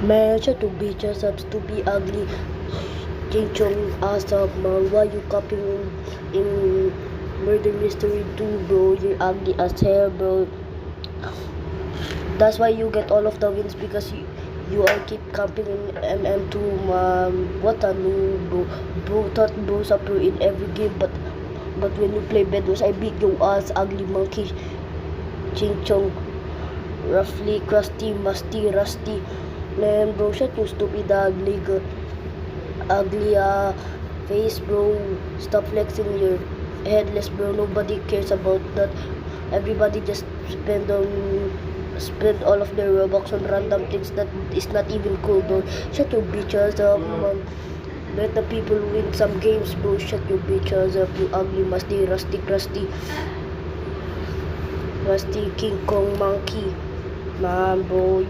Man, shut your bitch ass up, stupid, ugly, King Chong ass up, man. Why you copying in Murder Mystery 2, bro? You're ugly as hell, bro. That's why you get all of the wins because you all keep camping in MM2, man. What a noob, bro. Bro thought bro's up pro in every game, but when you play Bedwars, I beat your ass, ugly monkey. Ching Chong, roughly, crusty, musty, rusty. Man, bro, shut your stupid ugly face, bro. Stop flexing your headless, bro. Nobody cares about that. Everybody just spend all of their Robux on random things that is not even cool, bro. Shut your bitch ass up, man. Let the people win some games, bro. Shut your bitch ass up, you ugly, musty, rusty, crusty, King Kong monkey. Man, bro.